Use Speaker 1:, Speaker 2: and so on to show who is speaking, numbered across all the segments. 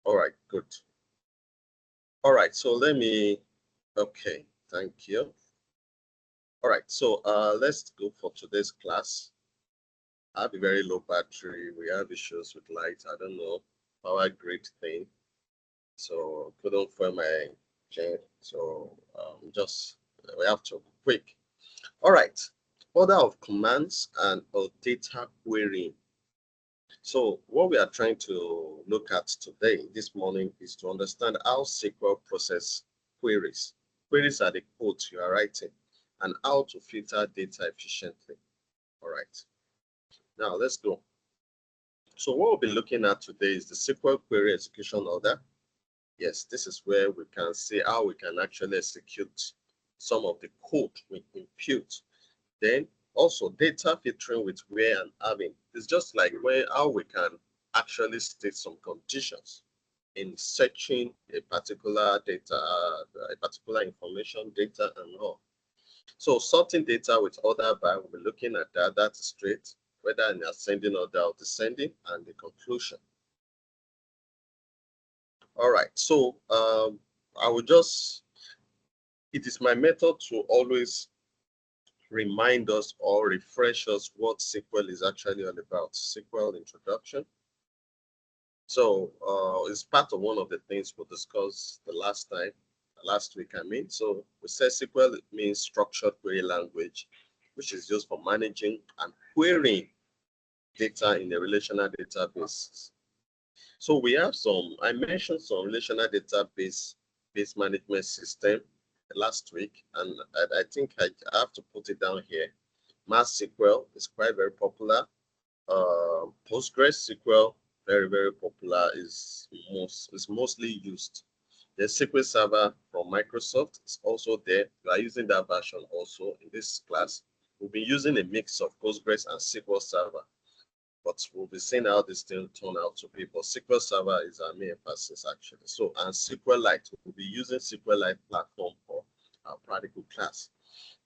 Speaker 1: All right, good. All right, so okay, thank you. All right, so let's go for today's class. I have a very low battery. We have issues with light. I don't know, power grid thing. So couldn't find my chain. So we have to be quick. All right, order of commands and data querying. So what we are trying to look at today, this morning, is to understand how SQL process queries. Queries are the code you are writing, and how to filter data efficiently. All right, now let's go. So what we'll be looking at today is the SQL query execution order. Yes, this is where we can see how we can actually execute some of the code we impute. Then also data filtering with where and having. It's just like how we can actually state some conditions in searching a particular data, a particular information, data and all. So sorting data with order by, we'll be looking at that. That's straight, whether in ascending order or descending, and the conclusion. All right, so it is my method to always remind us or refresh us what SQL is actually all about. SQL introduction. So it's part of one of the things we'll discuss last week, I mean. So we said SQL means structured query language, which is used for managing and querying data in a relational database. So we have I mentioned some relational database management system last week, and I think I have to put it down here. MySQL is quite very popular. PostgreSQL, very, very popular, is mostly used. The SQL Server from Microsoft is also there. We are using that version also in this class. We'll be using a mix of Postgres and SQL Server, but we'll be seeing how this thing turn out to be. But SQL Server is our main emphasis actually. So, and SQLite, we'll be using SQLite platform for our practical class.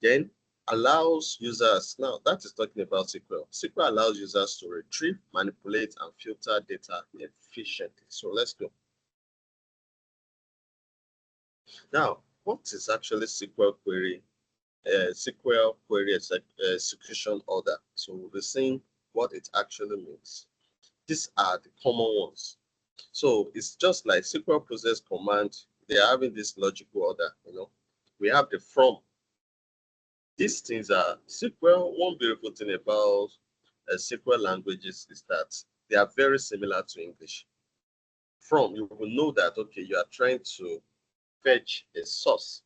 Speaker 1: Then allows users, now that is talking about SQL. SQL allows users to retrieve, manipulate, and filter data efficiently. So let's go. Now, what is actually SQL query? SQL query execution order. So we'll be seeing what it actually means. These are the common ones. So it's just like SQL process command. They are having this logical order. We have the from. These things are SQL. One beautiful thing about SQL languages is that they are very similar to English. From, you will know that, okay, you are trying to fetch a source.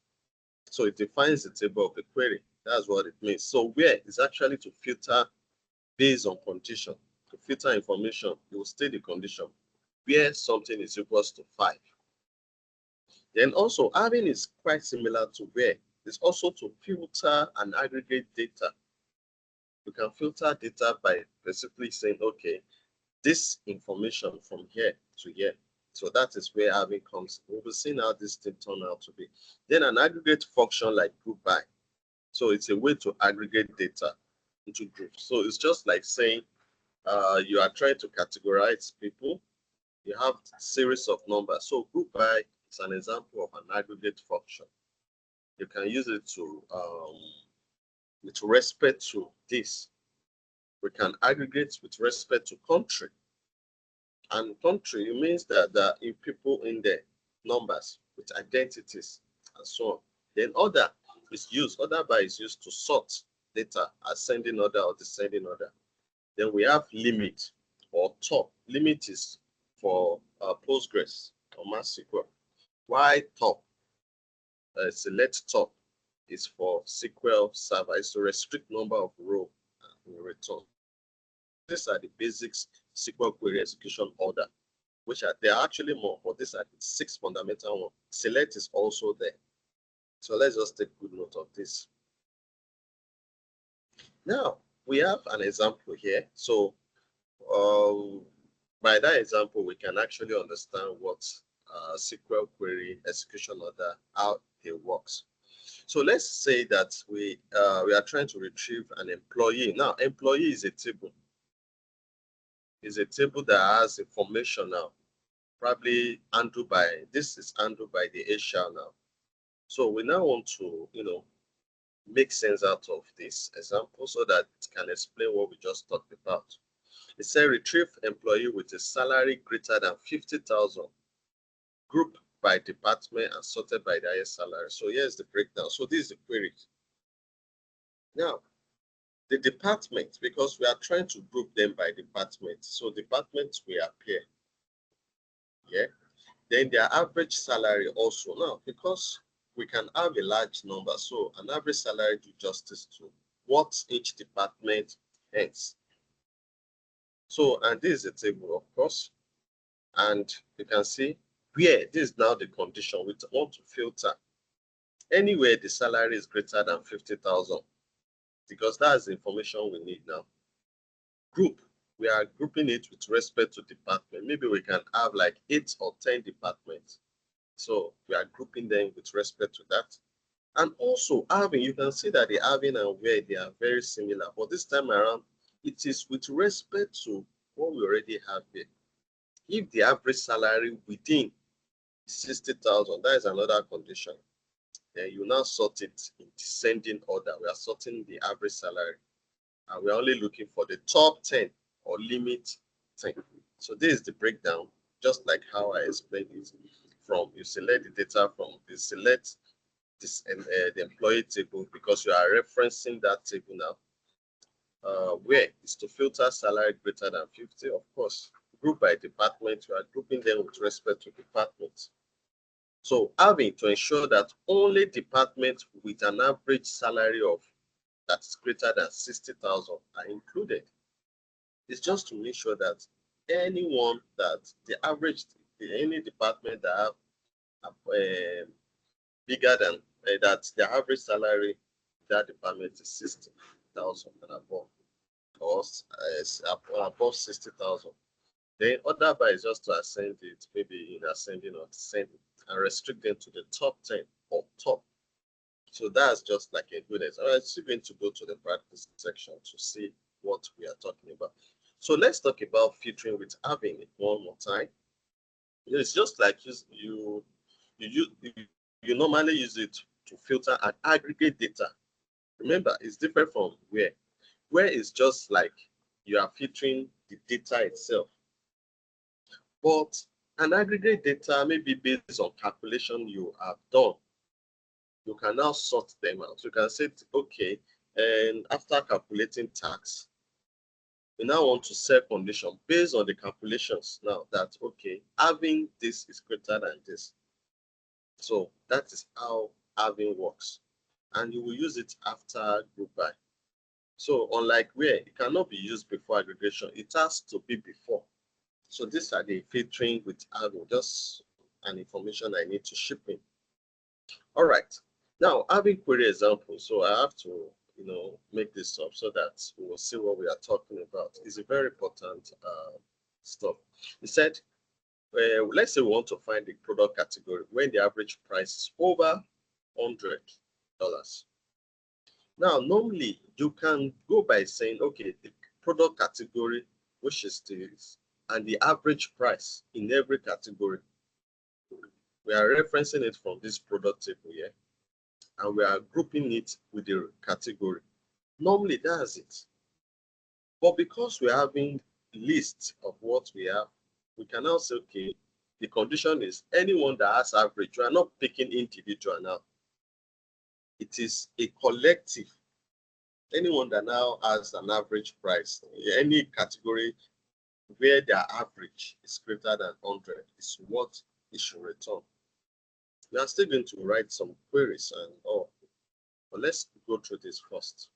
Speaker 1: So it defines the table of the query. That's what it means. So where is actually to filter based on condition. To filter information, you will state the condition where something is equals to 5. Then also having is quite similar to where. It's also to filter and aggregate data. You can filter data by basically saying, okay, this information from here to here. So that is where having comes. We'll be seeing how this thing turn out to be. Then an aggregate function like group by. So it's a way to aggregate data into groups. So it's just like saying you are trying to categorize people. You have a series of numbers. So group by is an example of an aggregate function. You can use it to with respect to this. We can aggregate with respect to country. And country, it means that there are people in there, numbers with identities and so on. Then order by is used to sort data, ascending order or descending order. Then we have limit or top. Limit is for Postgres or MySQL. Why top? Select top is for SQL Server. It's to restrict number of rows in return. These are the basics SQL query execution order, which there are actually more, but these are the 6 fundamental ones. Select is also there. So let's just take good note of this. Now, we have an example here. So by that example, we can actually understand what SQL query execution order, how it works. So let's say that we are trying to retrieve an employee. Now, employee is a table. It's a table that has information now. probably handled by, this is handled by the HR now. So we now want to, make sense out of this example so that it can explain what we just talked about. It said retrieve employee with a salary greater than 50,000, group by department and sorted by the highest salary. So here's the breakdown. So this is the query. Now, the department, because we are trying to group them by department, so departments will appear. Yeah. Then their average salary also. Now, because we can have a large number, so an average salary do justice to what each department earns. So, and this is a table, of course, and you can see where this is now the condition. We want to filter anywhere the salary is greater than 50,000, because that's the information we need now. Group, we are grouping it with respect to department. Maybe we can have like 8 or 10 departments. So we are grouping them with respect to that. And also having, you can see that the having and where they are very similar. But this time around, it is with respect to what we already have here. If the average salary within 60,000, that is another condition. Then you now sort it in descending order. We are sorting the average salary. And we're only looking for the top 10 or limit 10. So this is the breakdown, just like how I explained it. From you select the data from the select this the employee table, because you are referencing that table now. Where is to filter salary greater than 50, of course. Group by department, you are grouping them with respect to departments. So having to ensure that only departments with an average salary of that is greater than 60,000 are included. It's just to make sure that anyone that the average, any department that have bigger than that the average salary that department is 60,000 and above, or above 60,000. Then other by is just to ascend it, maybe in ascending or descending, and restrict them to the top 10 or top. So that's just like a good example. I'm still going to go to the practice section to see what we are talking about. So let's talk about filtering with having it one more time. It's just like you normally use it to filter and aggregate data. Remember, it's different from where. Where is just like you are filtering the data itself. But an aggregate data may be based on calculation you have done. You can now sort them out. You can say, okay, and after calculating tax, we now want to set condition based on the calculations now that, okay, having this is greater than this. So that is how having works. And you will use it after group by. So unlike where it cannot be used before aggregation, it has to be before. So these are the filtering with having, just an information I need to ship in. All right. Now having query example. So I have to, make this up so that we will see what we are talking about. It's a very important stuff. He said, let's say we want to find the product category when the average price is over $100. Now, normally you can go by saying, okay, the product category, which is this, and the average price in every category. We are referencing it from this product table here, and we are grouping it with the category. Normally, that's it. But because we're having a list of what we have, we can now say, okay, the condition is anyone that has average. We are not picking individual now. It is a collective. Anyone that now has an average price, any category where their average is greater than 100 is what it should return. We are still going to write some queries and all, but let's go through this first.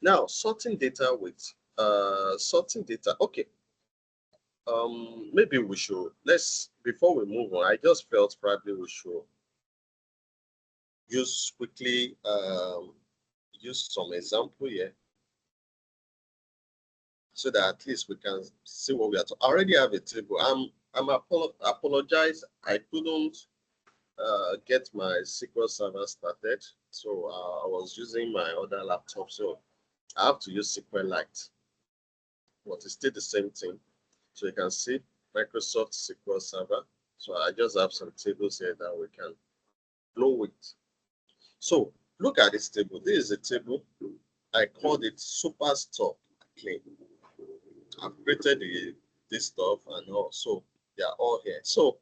Speaker 1: Now, sorting data with sorting data. Okay. Maybe we should, before we move on, I just felt probably we should quickly use some example here so that at least we can see what we are talking. I already have a table. Apologize. I couldn't get my SQL server started, so I was using my other laptop, so I have to use SQL Lite, but it's still the same thing. So you can see Microsoft SQL Server. So I just have some tables here that we can flow with. So look at this table. This is a table. I called it Superstore Clean. I've created this stuff and all. So they are all here. So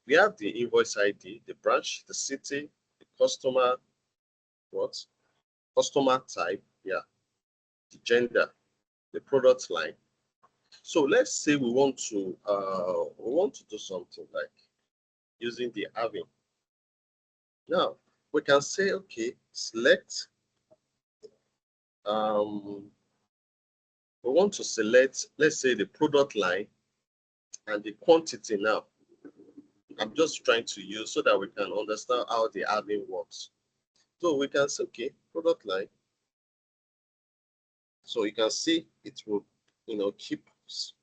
Speaker 1: we have the invoice ID, the branch, the city, the customer, what? Customer type, yeah, the gender, the product line. So let's say we want to do something like using the having. Now we can say, okay, select. We want to select, let's say, the product line and the quantity. Now I'm just trying to use so that we can understand how the having works. So we can say, okay, product line. So you can see it will, keep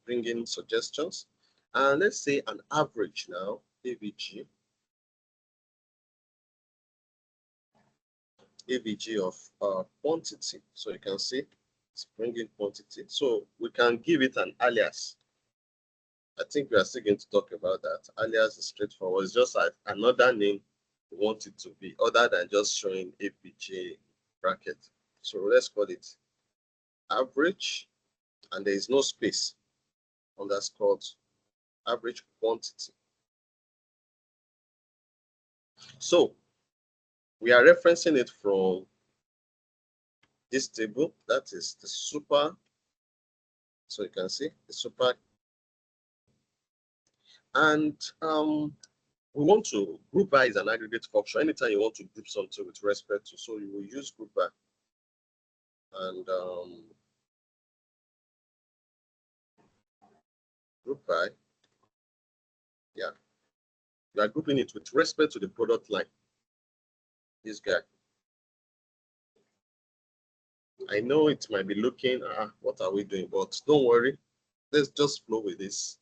Speaker 1: bringing suggestions. And let's say an average now, AVG of quantity. So you can see it's bringing quantity. So we can give it an alias. I think we are still going to talk about that. Alias is straightforward. It's just like another name we want it to be, other than just showing AVG bracket. So let's call it average, and there is no space, underscored average quantity. So we are referencing it from this table, that is the super. So you can see the super, and we want to group by is an aggregate function. Anytime you want to group something with respect to, so you will use group by, and group by, yeah, you are grouping it with respect to the product line. This guy, I know it might be looking, what are we doing? But don't worry, let's just flow with this.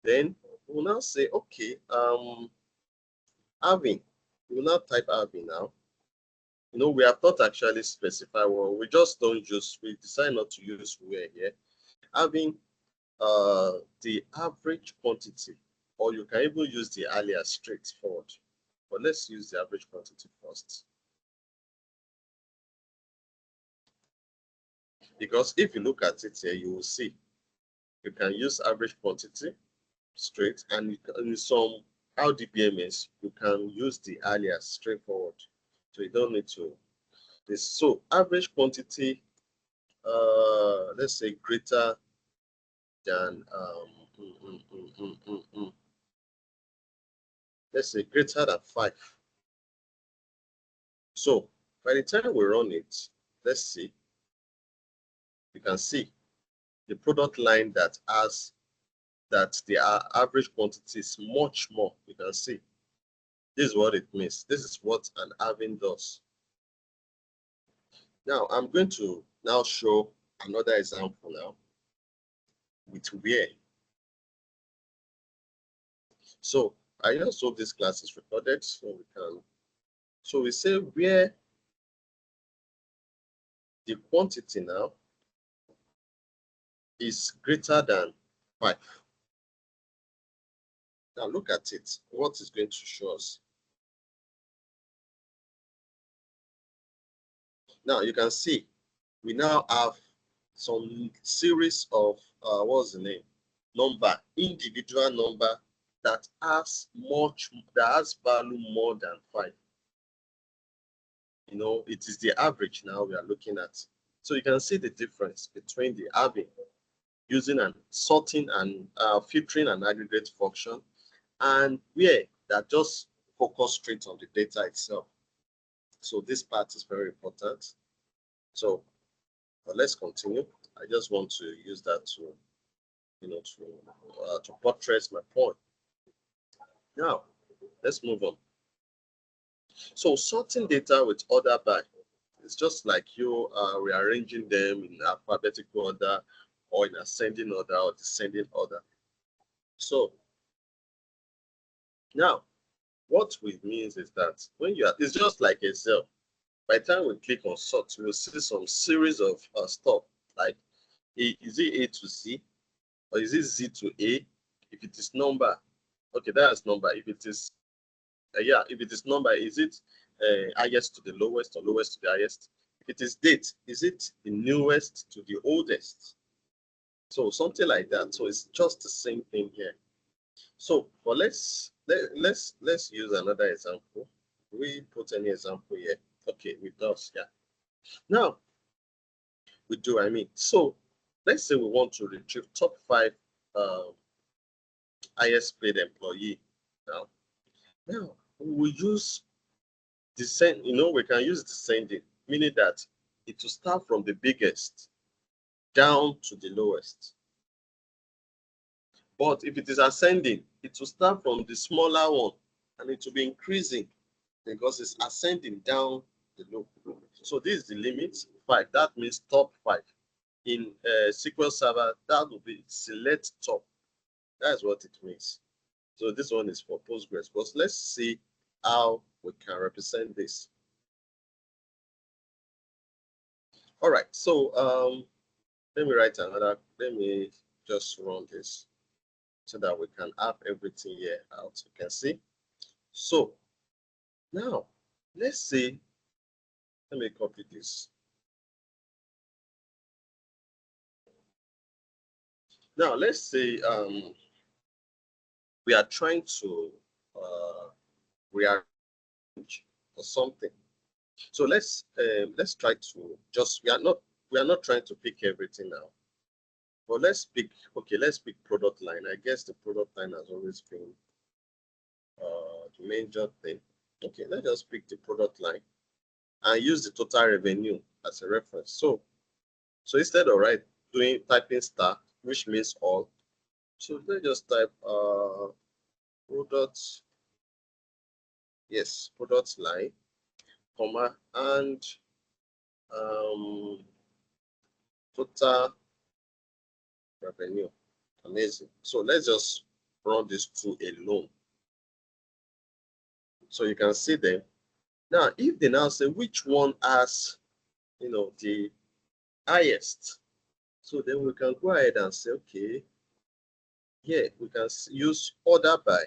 Speaker 1: Then we'll now say, okay, having, we'll now type having now. We have not actually specified one. We just don't use, we decide not to use where here. Having the average quantity, or you can even use the alias straightforward. But let's use the average quantity first. Because if you look at it here, you will see you can use average quantity straight, and in some RDBMS, you can use the alias straightforward. So you don't need to this. So average quantity, let's say greater than let's say greater than 5. So by the time we run it, let's see, you can see the product line that has that the average quantity is much more. You can see this is what it means. This is what an having does. Now I'm going to now show another example now with where. So I just hope this class is recorded so we can. So we say where the quantity now is greater than 5. Now look at it. What is going to show us? Now you can see we now have some series of what's the name? Individual number that has value more than 5. It is the average now we are looking at. So you can see the difference between the having using and sorting and filtering and aggregate function, and where that just focus straight on the data itself. So this part is very important. So let's continue. I just want to use that to, to buttress my point. Now, let's move on. So sorting data with order by, it's just like you rearranging them in alphabetical order or in ascending order or descending order. So now, what it means is that when it's just like a cell. By the time we click on sort, we'll see some series of stuff like is it A to Z, or is it Z to A, If it is number, okay, that's number. If it is, yeah, if it is number, is it highest to the lowest or lowest to the highest? If it is date, is it the newest to the oldest? So something like that. So it's just the same thing here. So, but let's use another example. We put any example here. Okay, with us, yeah. Now we do. I mean, so let's say we want to retrieve top 5 highest paid employee. Now we will use descend. We can use descending, meaning that it will start from the biggest down to the lowest. But if it is ascending, it will start from the smaller one and it will be increasing because it's ascending down the low. So this is the limit 5. That means top 5. In SQL Server, that will be select top. That's what it means. So this one is for Postgres. But let's see how we can represent this. All right. So let me write another. Let me just run this so that we can have everything here out. You can see. So now let's see. Let me copy this. Now let's say we are trying to rearrange or something. So let's try to just we are not trying to pick everything now. But let's pick product line. I guess the product line has always been the major thing. Okay, let's just pick the product line and use the total revenue as a reference. So instead of typing star, which means all, so let's just type product, yes, product line, comma, and total revenue. Amazing. So let's just run this two alone. So you can see them. Now, if they now say which one has, the highest, so then we can go ahead and say, okay, yeah, we can use order by.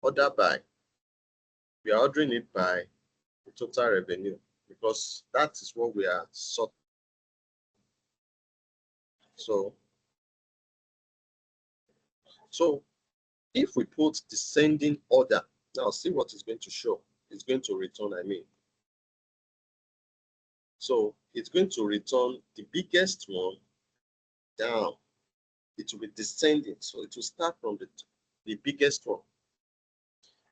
Speaker 1: Order by. We are ordering it by the total revenue because that is what we are sorting. So if we put descending order, now see what it's going to show. It's going to return, so it's going to return the biggest one down. It will be descending, so it will start from the biggest one.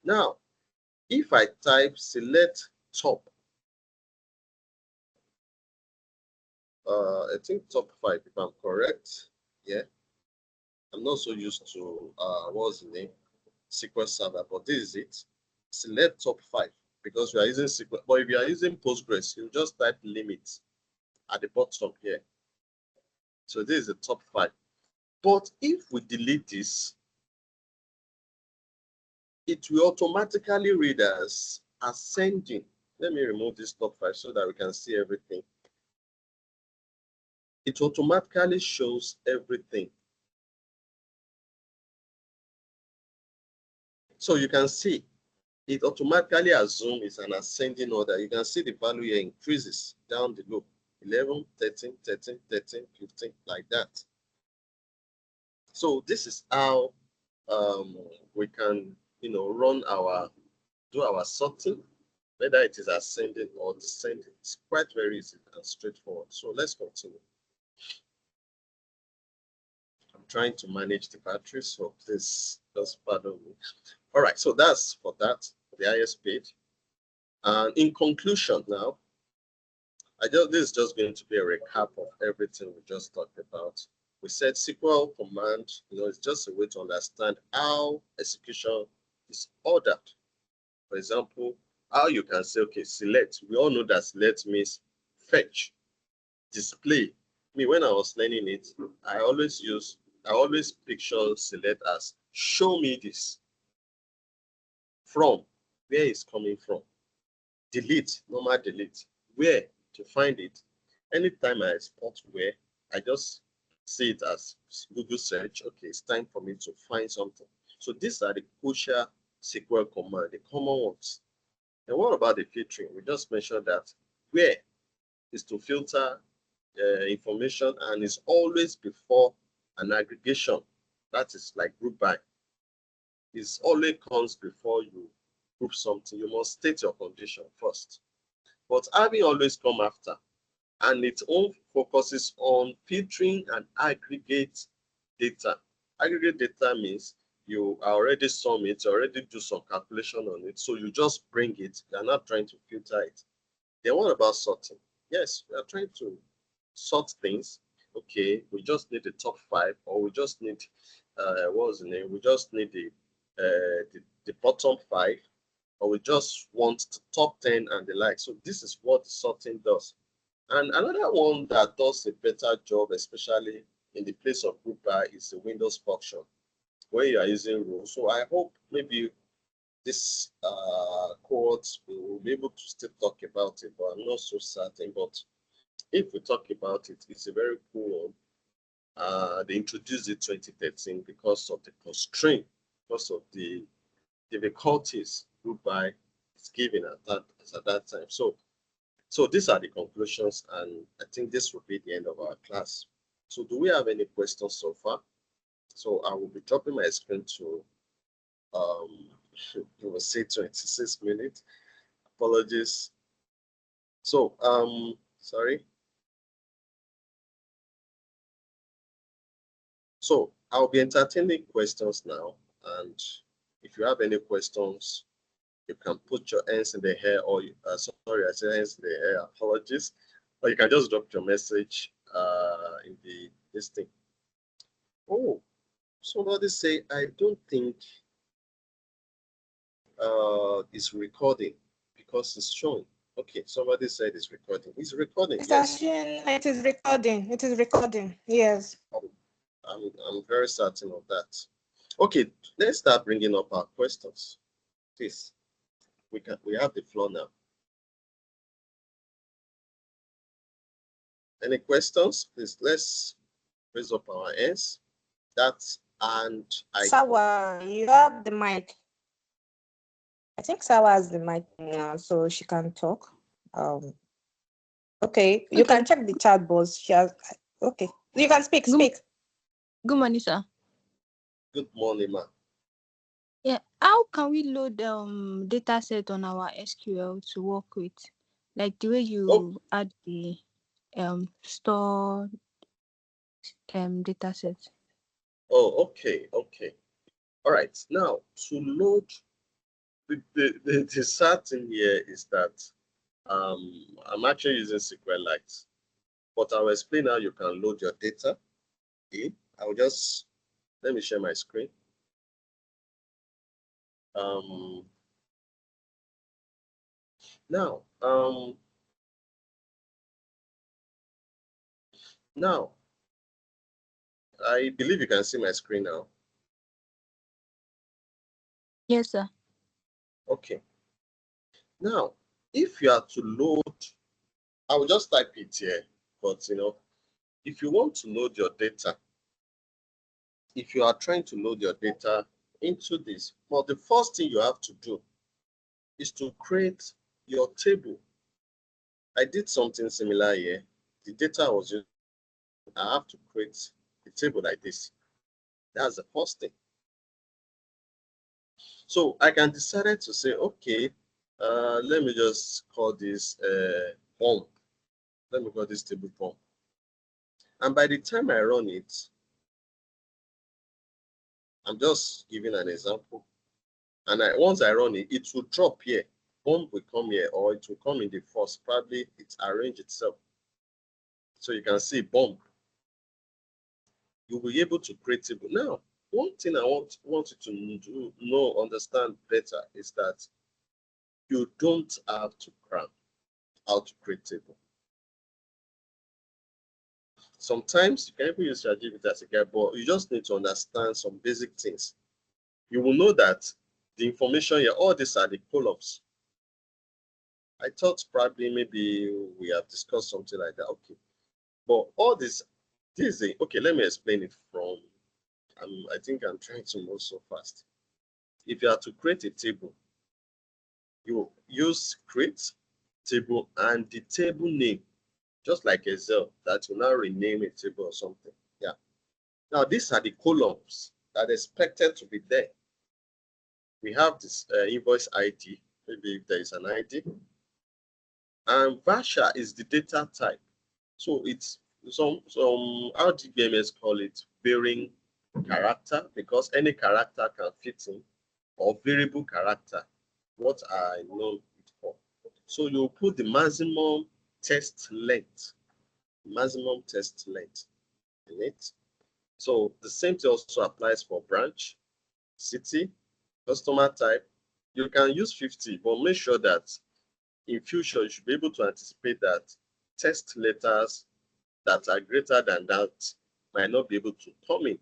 Speaker 1: Now, if I type select top, I think top 5, if I'm correct. Yeah, I'm not so used to what's the name, SQL Server, but this is it. Select top 5 because we are using SQL. But if you are using Postgres, you just type limit at the bottom here. So this is the top 5. But if we delete this, it will automatically read as ascending. Let me remove this top 5 so that we can see everything. It automatically shows everything. So you can see it automatically assumes it's an ascending order. You can see the value here increases down the low. 11, 13, 13, 13, 15, like that. So this is how we can, do our sorting, whether it is ascending or descending. It's quite very easy and straightforward. So let's continue. I'm trying to manage the battery, so please just pardon me. All right, so that's for that, the highest paid. And in conclusion now, this is just going to be a recap of everything we just talked about. We said SQL command, it's just a way to understand how execution is ordered. For example, how you can say, okay, select. We all know that select means fetch, display. When I was learning it, I always picture select as show me this. From, where it's coming from. Delete, normal delete. Where to find it? Anytime I spot where, I just see it as Google search. Okay, it's time for me to find something. So these are the crucial SQL command, the common ones. And what about the filtering? We just mentioned that where is to filter information and is always before an aggregation. That is like group by. It always comes before you group something. You must state your condition first. But having always come after, and its own focuses on filtering and aggregate data. Aggregate data means you are already sum it, you already do some calculation on it, so you just bring it. You are not trying to filter it. Then what about sorting? Yes, we are trying to sort things. Okay, we just need the top 5, or we just need what was the name? We just need the bottom 5, or we just want the top 10 and the like. So this is what the sorting does. And another one that does a better job, especially in the place of group by, is the Windows function where you are using rows. So I hope maybe this cohort will be able to still talk about it, but I'm not so certain. But if we talk about it, it's a very cool one. They introduced it 2013 because of the constraint, because of the difficulties group by is given at that time. So these are the conclusions, and I think this will be the end of our class. So do we have any questions so far? So I will be dropping my screen to, you will say 26 minutes. Apologies. So, sorry. So I'll be entertaining questions now, and if you have any questions, you can put your hands in the air, or sorry, I said hands in the air. Apologies, or you can just drop your message in this thing. Oh, somebody say I don't think it's recording because it's showing. Okay, somebody said it's recording. It's recording. Yes.
Speaker 2: It is recording. It is recording. Yes.
Speaker 1: I'm very certain of that. Okay, let's start bringing up our questions. Please, we have the floor now. Any questions? Please, let's raise up our hands.
Speaker 2: Sawa, you have the mic. I think Sawa has the mic now, so she can talk. Okay, you can check the chat box. She has. Okay, you can speak.
Speaker 3: Good morning, sir.
Speaker 1: Good morning, ma.
Speaker 3: Yeah, how can we load data set on our SQL to work with? Like the way you add the store data set.
Speaker 1: Oh, okay. All right. Now to load the sad thing here is that I'm actually using SQLite, but I'll explain how you can load your data in. Let me share my screen. Now, I believe you can see my screen now.
Speaker 3: Yes, sir.
Speaker 1: Okay. Now, if you are to load, I will just type it here, but if you want to load your data, if you are trying to load your data into this, well, the first thing you have to do is to create your table. I did something similar here. The data was used. I have to create a table like this. That's the first thing. So I can decide to say, okay, let me just call this form. Let me call this table form. And by the time I run it, I'm just giving an example. And once I run it, it will drop here. Bomb will come here, or it will come in the first. Probably it's arranged itself. So you can see bomb. You'll be able to create table. Now, one thing I want you to understand better is that you don't have to cram how to create table. Sometimes you can even use ChatGPT as a guide, but you just need to understand some basic things. You will know that the information here, all these are the columns. I thought probably maybe we have discussed something like that. Okay. But all this is okay, let me explain it from I think I'm trying to move so fast. If you are to create a table, you use create table and the table name, just like Excel, that you now rename a table or something. Yeah. Now these are the columns that are expected to be there. We have this invoice ID, maybe if there is an ID, and Vasha is the data type. So it's some how DBMS call it varying character, because any character can fit in, or variable character, what I know it for. So you put the maximum test length in it. So the same thing also applies for branch, city, customer type. You can use 50, but make sure that in future you should be able to anticipate that test letters that are greater than that might not be able to come in.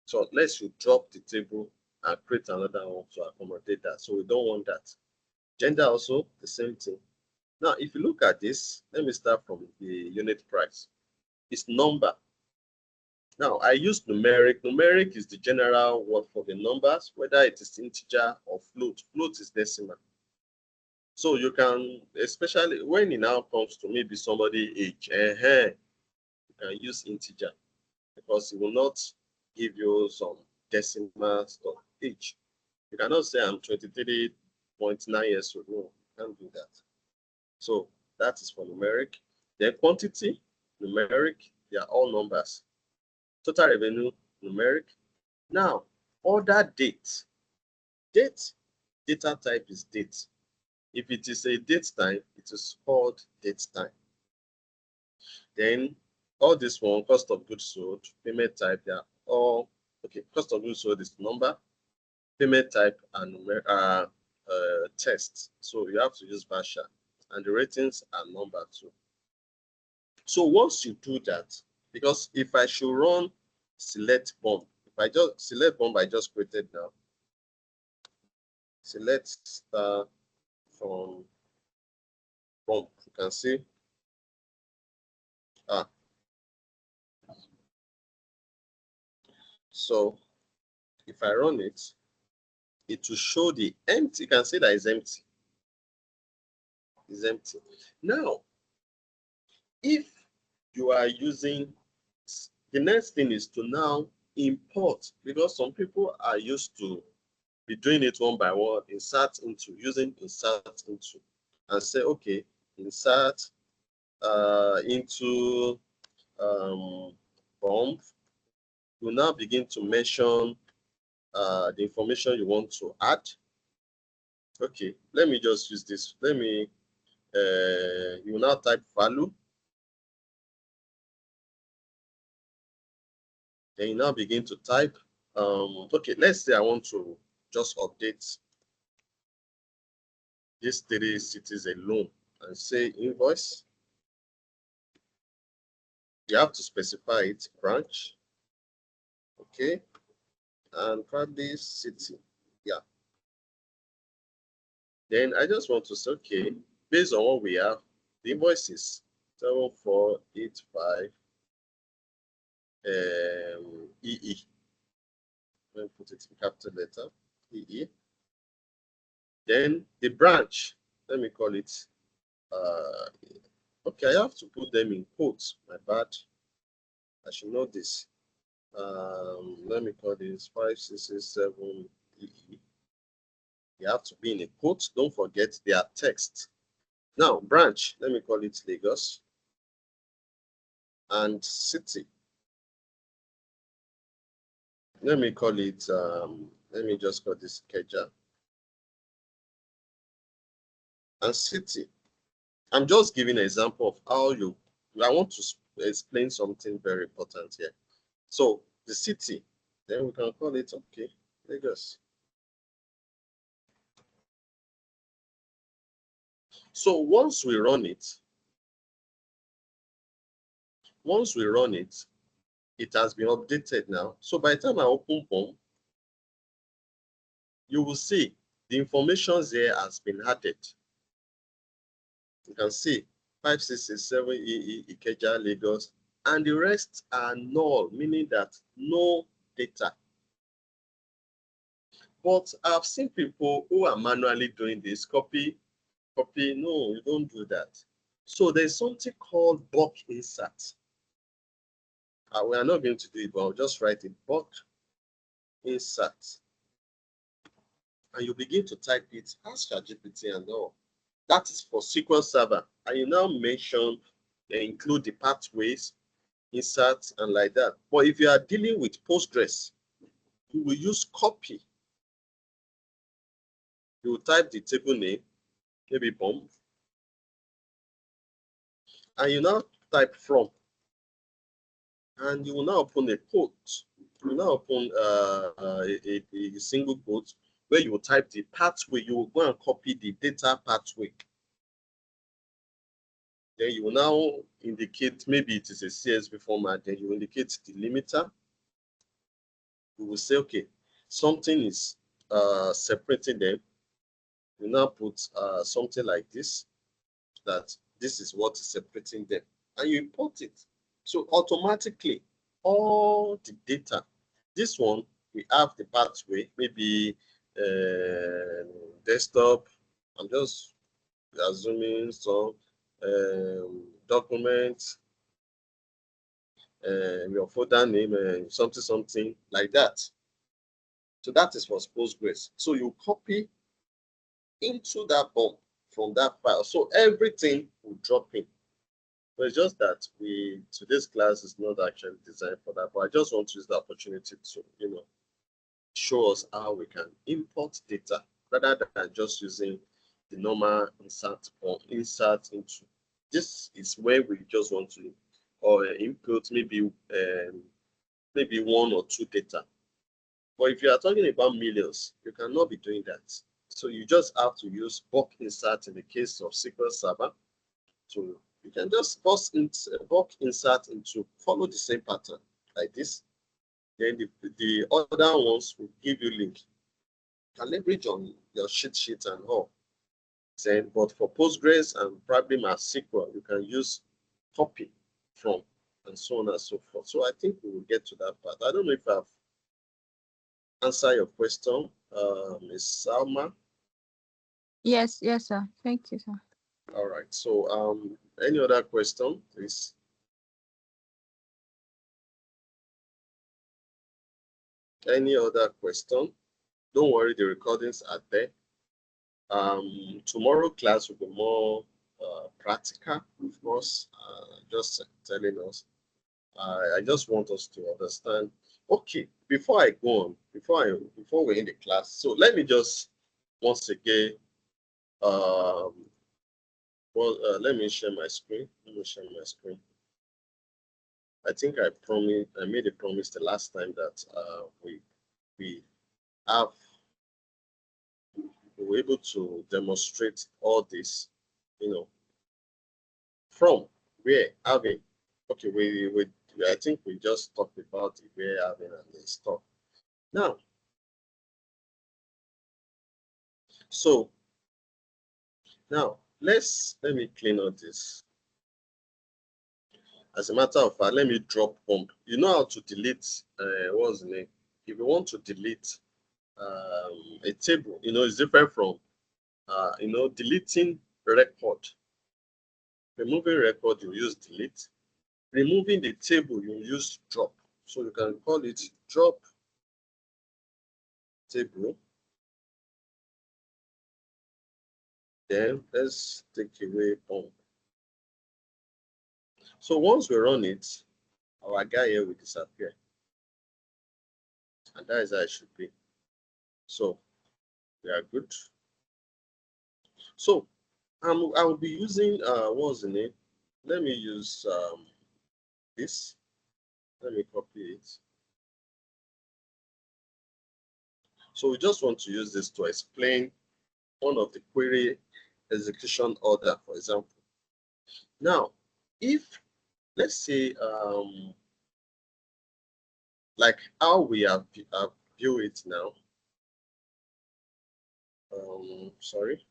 Speaker 1: So unless you drop the table and create another one to accommodate that. So we don't want that. Gender also, the same thing. Now, if you look at this, let me start from the unit price. It's number. Now, I use numeric. Numeric is the general word for the numbers, whether it is integer or float. Float is decimal. So you can, especially when it now comes to maybe somebody age, you can use integer, because it will not give you some decimal stuff age. You cannot say I'm 23.9 years old. No, you can't do that. So that is for numeric. Then quantity, numeric, they are all numbers. Total revenue, numeric. Now, order date. Date, data type is date. If it is a date time, it is called date time. Then all this one, cost of goods sold, payment type, they are all okay. Cost of goods sold is number, payment type, and test. So you have to use Basha, and the ratings are number too. So once you do that, because if I should run select bomb, if I just select bomb I just created now, select star from bomb, you can see ah. So if I run it, it will show the empty. You can see that it's empty. It's empty. Now, if you are using, the next thing is to now import, because some people are used to be doing it one by one, insert into, using insert into, and say, okay, insert into bomb. You now begin to mention the information you want to add. Okay, let me just use this. Let me, you now type value. Then you now begin to type, okay, let's say I want to just update these 3 cities alone and say invoice. You have to specify it, branch, okay, and probably city, yeah. Then I just want to say, okay, based on what we have, the invoice is 7485 EE. Let me put it in capital letter, EE. Then the branch, let me call it, okay, I have to put them in quotes, my bad. I should know this. Let me call this 5667 EE. You have to be in a quote. Don't forget their text. Now, branch, let me call it Lagos. And city, let me call it, let me just call this Keja. And city, I'm just giving an example of how I want to explain something very important here. So the city, then we can call it, okay, Lagos. So once we run it, it has been updated now. So by the time I open Bomb, you will see the information there has been added. You can see 5667 EE, Ikeja, Lagos, and the rest are null, meaning that no data. But I've seen people who are manually doing this, copy. No, you don't do that. So there's something called bulk insert. We are not going to do it, but I'll just write it, bulk insert. And you begin to type it, ask ChatGPT and all. That is for SQL Server. And you now mention, include the pathways, insert, and like that. But if you are dealing with Postgres, you will use copy. You will type the table name, maybe bomb, and you now type from. And you will now open a quote. You will now open a single quote where you will type the pathway. You will go and copy the data pathway. Then you will now indicate, maybe it is a CSV format, then you indicate the limiter. You will say, okay, something is separating them. You now put something like this, that this is what is separating them. And you import it. So automatically, all the data, this one, we have the pathway, maybe desktop. I'm just assuming some document, your folder name, something like that. So that is for Postgres. So you copy into that bomb from that file. So everything will drop in. But it's just that today's class is not actually designed for that. But I just want to use the opportunity to, show us how we can import data rather than just using the normal insert or insert into. This is where we just want to input maybe one or two data. But if you are talking about millions, you cannot be doing that. So you just have to use bulk insert in the case of SQL Server. So you can just bulk insert into follow the same pattern like this. Then the other ones will give you link. You can leverage on your sheet and all. Then, but for Postgres and probably MySQL, you can use copy from and so on and so forth. So I think we will get to that part. I don't know if I've answered your question, Ms. Salma.
Speaker 3: Yes, sir. Thank you, sir.
Speaker 1: All right. So any other question, please? Any other question? Don't worry, the recordings are there. Tomorrow class will be more practical, of course, just telling us. I just want us to understand. Okay, before I go on, before we're in the class, so let me just once again, let me share my screen. I think I made a promise the last time that we were able to demonstrate all this, from where having. Okay, I think we just talked about the where having and the stuff. Now, so now let me clean up this. As a matter of fact, let me drop bomb. You know how to delete what's the name? If you want to delete a table, it's different from deleting record. Removing record, you use delete. Removing the table, you use drop. So you can call it drop table. Then let's take away bomb. So once we run it, our guy here will disappear. And that is how it should be. So we are good. So I will be using what's the name? Let me use this. Let me copy it. So we just want to use this to explain one of the query execution order, for example. Now, if let's say like how we have view it now. Sorry.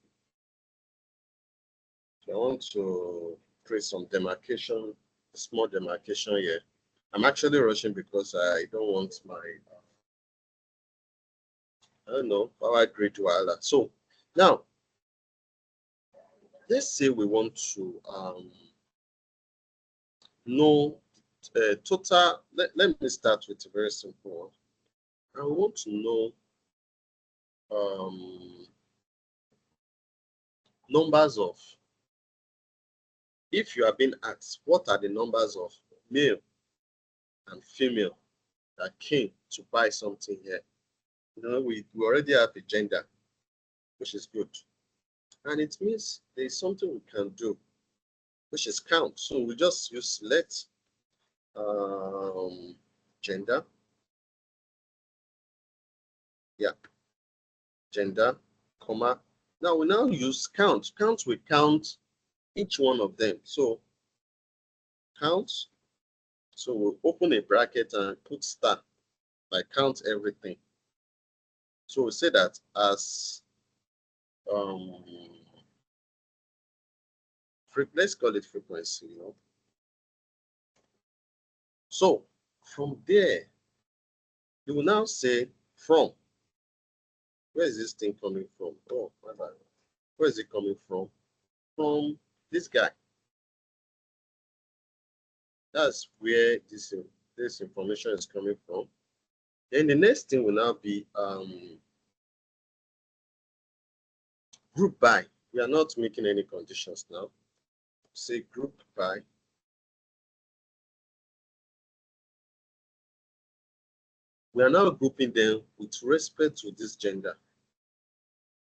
Speaker 1: I want to create some demarcation, small demarcation here. I'm actually rushing because I don't want my, I don't know, power grid to. So now, let's say we want to know total. Let me start with a very simple one. I want to know numbers of, if you are being asked, what are the numbers of male and female that came to buy something here? You know, we already have a gender, which is good. And it means there is something we can do, which is count. So we just use select gender. Yeah, gender, comma. Now we now use count. Count, we count each one of them. So count. So we'll open a bracket and put star, like count everything. So we say that as let's call it frequency, you know. So from there, you will now say from. Where is this thing coming from? Oh, my bad. Where is it coming from? From this guy. That's where this information is coming from. Then the next thing will now be group by. We are not making any conditions now. Say group by. We are now grouping them with respect to this gender.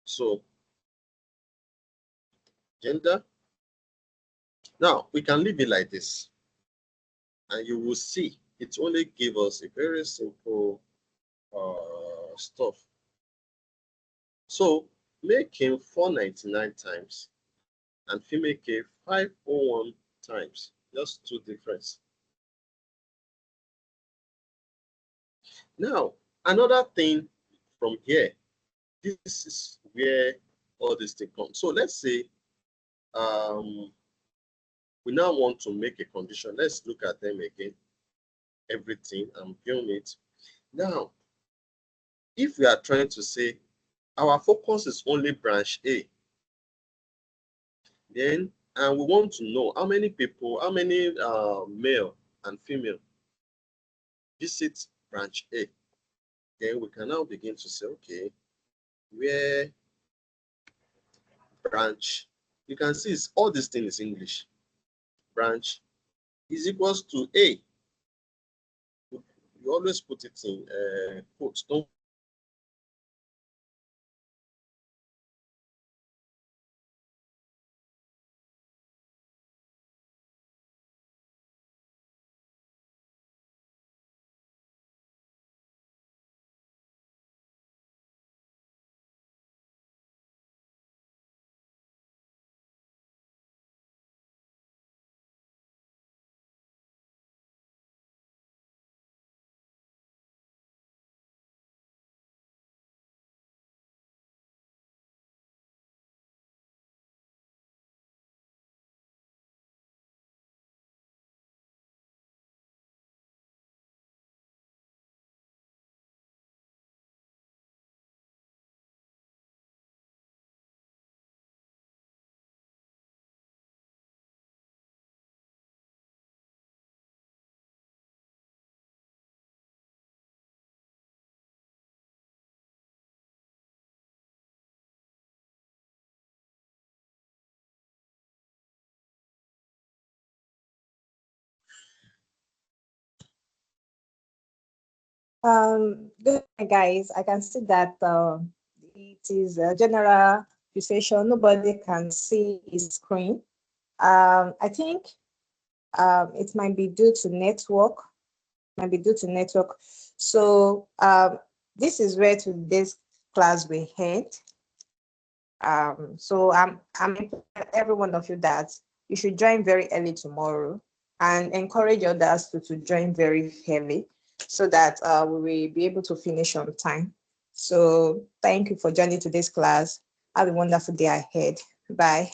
Speaker 1: So gender. Now we can leave it like this, and you will see it only give us a very simple stuff. So male came 499 times and female came 501 times. Just two difference. Now, another thing from here, this is where all this thing comes. So let's say we now want to make a condition. Let's look at them again. Everything, I'm viewing it. Now, if we are trying to say our focus is only branch A, then and we want to know how many people, how many male and female visit branch A, then we can now begin to say, okay, where branch, you can see it's, all this thing is English. Branch is equals to A. You always put it in quotes. Don't
Speaker 2: Good guys. I can see that it is a general situation. Nobody can see his screen. I think it might be due to network. So this is where today's class will end. So I'm every one of you that you should join very early tomorrow and encourage others to join very early so that we will be able to finish on time. So thank you for joining today's class. Have a wonderful day ahead. Bye.